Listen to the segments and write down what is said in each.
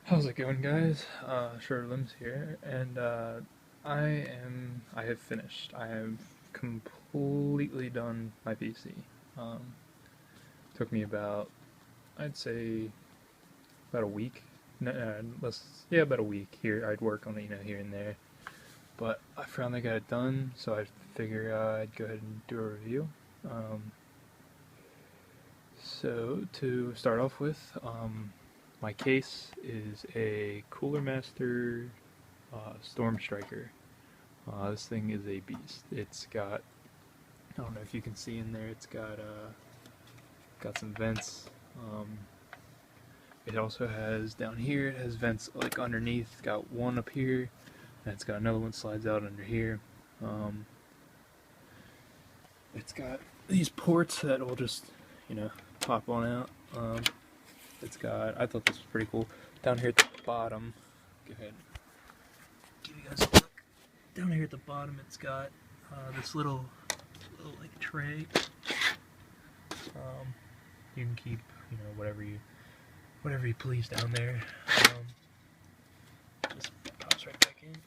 How's it going, guys? Short Limbs here, and I have finished. I have completely done my PC. Um, Took me about, I'd say, about a week. Yeah, about a week. Here, I'd work on it, here and there. But I finally got it done, so I figure I'd go ahead and do a review. Um, so to start off with, my case is a Cooler Master Storm Striker. This thing is a beast. It's got, I don't know if you can see in there, it's got some vents. Um, it also has down here, it has vents like underneath. It's got one up here, and it's got another one slides out under here. Um, it's got these ports that will just, pop on out. I thought this was pretty cool. Down here at the bottom, go ahead, give you guys a look. Down here at the bottom, it's got this little like tray. You can keep whatever you please down there. This pops right back in.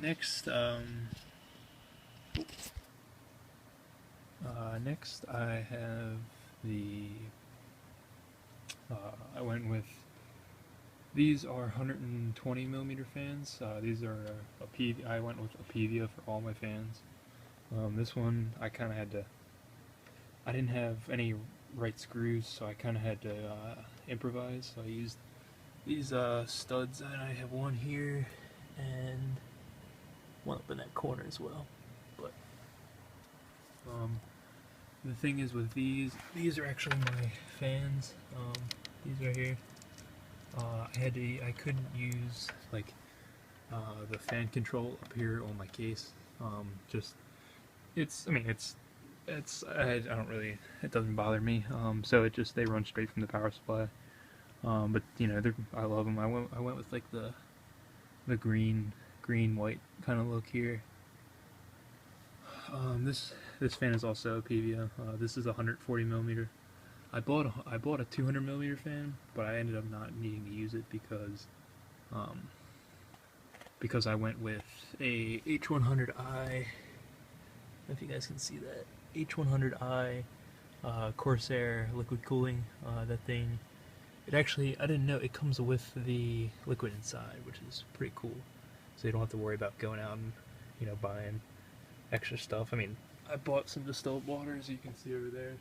Next, next I have the. I went with. These are 120 millimeter fans. These are I went with a PVA for all my fans. This one I kind of had to. I didn't have any right screws, so I kind of had to improvise. So I used these studs, and I have one here and one up in that corner as well. But the thing is with these are actually my fans. These right here. I couldn't use like the fan control up here on my case. I don't really, it doesn't bother me. So they run straight from the power supply. But I love them. I went with like the green white kind of look here. This fan is also a PVA. This is 140 millimeter. I bought a 200 millimeter fan, but I ended up not needing to use it because I went with a H100i. I don't know if you guys can see that H100i Corsair liquid cooling. That thing, I didn't know it comes with the liquid inside, which is pretty cool. So you don't have to worry about going out and buying extra stuff. I mean, I bought some distilled water, as you can see over there.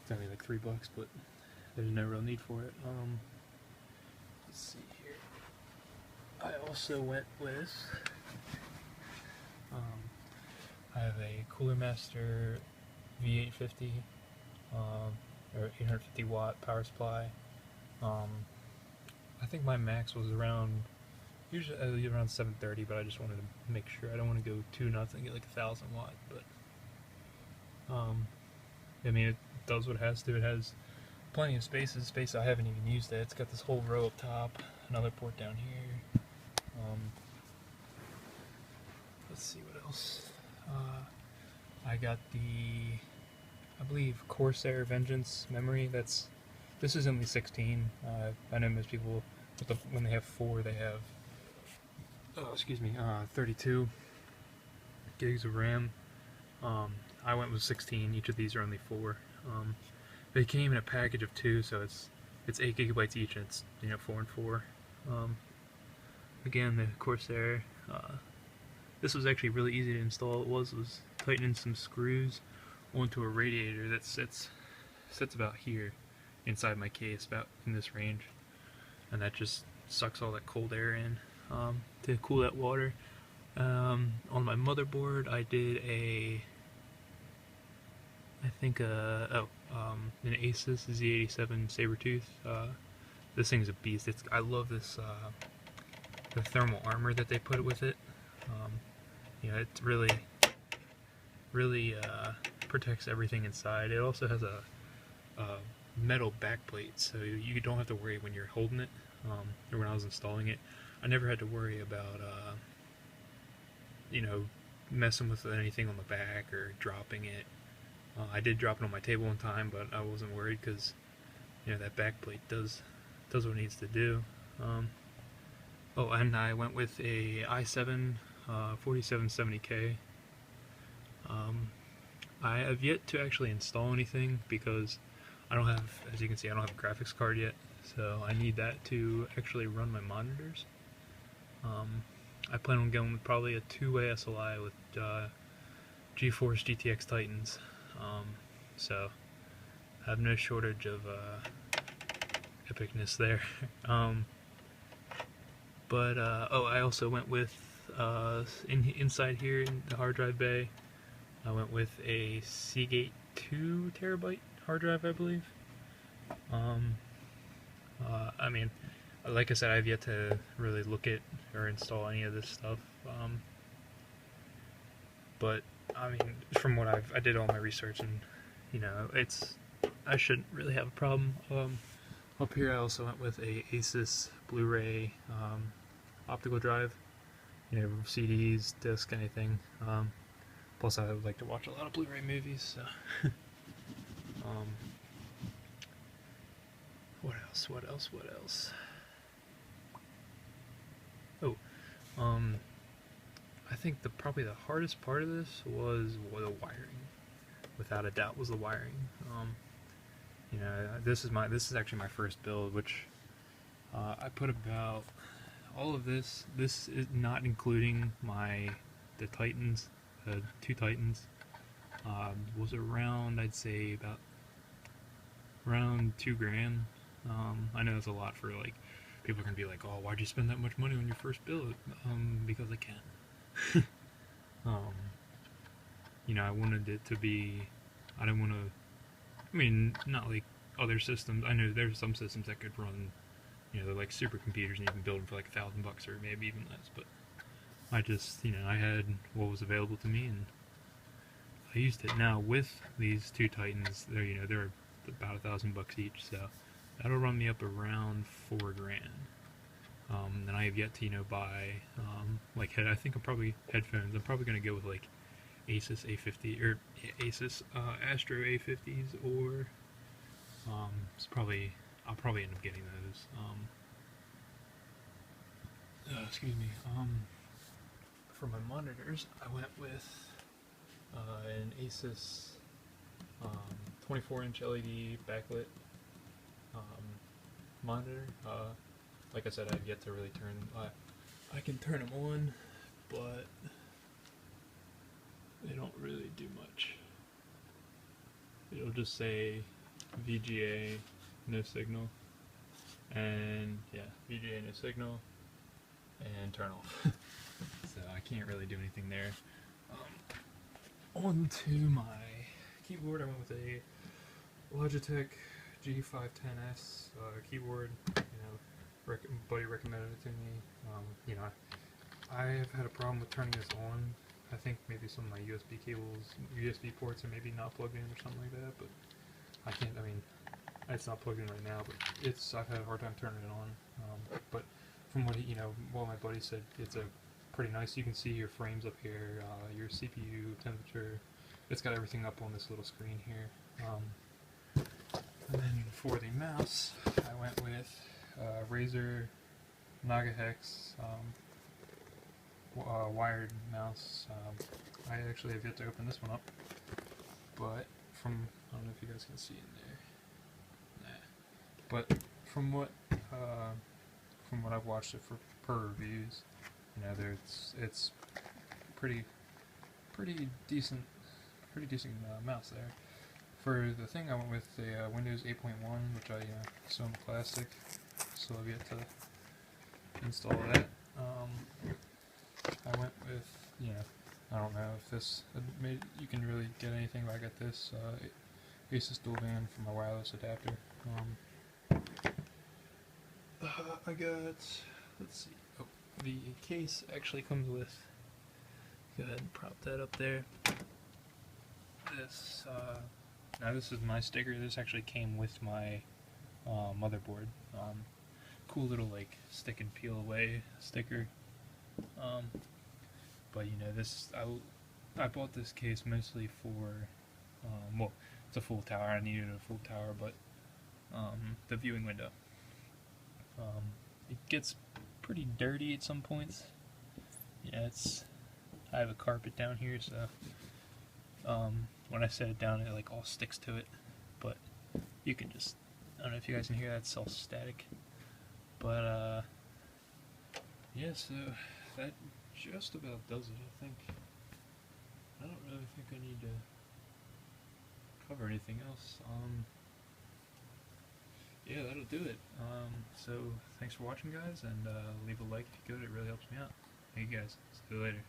It's only like $3, but there's no real need for it. Let's see here. I also went with. I have a Cooler Master V850 or 850 watt power supply. I think my max was usually around 730, but I just wanted to make sure. I don't want to go too nuts and get like 1,000 watt, but I mean, it does what it has to. It has plenty of space I haven't even used it. It's got this whole row up top, another port down here. Let's see what else. I got I believe Corsair Vengeance memory. This is only 16. I know most people, when they have 4, they have 32 gigs of RAM. I went with 16. Each of these are only 4. They came in a package of 2, so it's 8 gigabytes each, and it's 4 and 4. Again, the Corsair. This was actually really easy to install. It was tightening some screws onto a radiator that sits about here inside my case, about in this range, and that just sucks all that cold air in to cool that water. On my motherboard, I did an Asus Z87 Sabertooth. This thing's a beast. I love this the thermal armor that they put with it. It really protects everything inside. It also has a metal backplate, so you don't have to worry when you're holding it. Or when I was installing it, I never had to worry about messing with anything on the back or dropping it. I did drop it on my table one time, but I wasn't worried because you know, that backplate does what it needs to do. Oh, and I went with a i7 4770K. I have yet to actually install anything because I don't have, as you can see, I don't have a graphics card yet, so I need that to actually run my monitors. I plan on going with probably a two-way SLI with GeForce GTX Titans, so I have no shortage of epicness there. Oh, I also went with, inside here in the hard drive bay, I went with a Seagate 2 terabyte hard drive, I believe. I mean, like I said, I've yet to really look at or install any of this stuff. But I mean, from what I did all my research, and you know, I shouldn't really have a problem. Up here, I also went with a Asus Blu-ray optical drive. You know, CDs, disc, anything. Plus, I would like to watch a lot of Blu-ray movies. So, what else? What else? What else? Oh, I think probably the hardest part of this was the wiring. Without a doubt, was the wiring. You know, this is actually my first build, which I put about all of this. This is not including the Titans, the two Titans. Was around, I'd say about around $2,000. I know it's a lot for like people are gonna be like, oh, why'd you spend that much money on your first build? Because I can. You know, I wanted it to be. I didn't want to. I mean, not like other systems. I know there's some systems that could run, you know, they're like supercomputers and you can build them for like $1,000 or maybe even less. But I just, you know, I had what was available to me and I used it. Now with these two Titans, they're about $1,000 each, so that'll run me up around $4,000. And I have yet to, you know, buy I think I'm probably headphones. I'm probably gonna go with like Asus A50 or Asus Astro A50s, or I'll probably end up getting those. Excuse me. For my monitors, I went with an Asus 24-inch LED backlit monitor. Like I said, I've yet to really turn. I can turn them on, but they don't really do much. It'll just say VGA, no signal, and yeah, VGA, no signal, and turn off. So I can't really do anything there. On to my keyboard, I went with a Logitech G510S keyboard. You know, buddy recommended it to me. You know, I have had a problem with turning this on. I think maybe some of my USB ports are maybe not plugged in or something like that, but I can't, I mean, it's not plugged in right now, but I've had a hard time turning it on. But from what my buddy said, it's a pretty nice, you can see your frames up here, your CPU temperature, it's got everything up on this little screen here. And then for the mouse, I went with Razer Naga Hex wired mouse. I actually have yet to open this one up, but I don't know if you guys can see in there. Nah. But from what I've watched it per reviews, you know, it's pretty decent mouse there. For the thing, I went with a Windows 8.1, which I still in plastic, so I've yet to install that. I went with, I don't know if this you can really get anything, but I got this Asus dual band for my wireless adapter. I got, let's see, the case actually comes with, go ahead and prop that up there. This, now this is my sticker. This actually came with my motherboard. Cool little like stick and peel away sticker. But you know, I bought this case mostly for, well, it's a full tower. I needed a full tower, but the viewing window. It gets pretty dirty at some points. Yeah, I have a carpet down here, so when I set it down, it like all sticks to it. But you can just, I don't know if you guys can hear that, it's all static. But yeah, so that just about does it, I think. I don't really think I need to cover anything else. Yeah, that'll do it. So thanks for watching, guys, and leave a like if you could. It really helps me out. Thank you guys. See you later.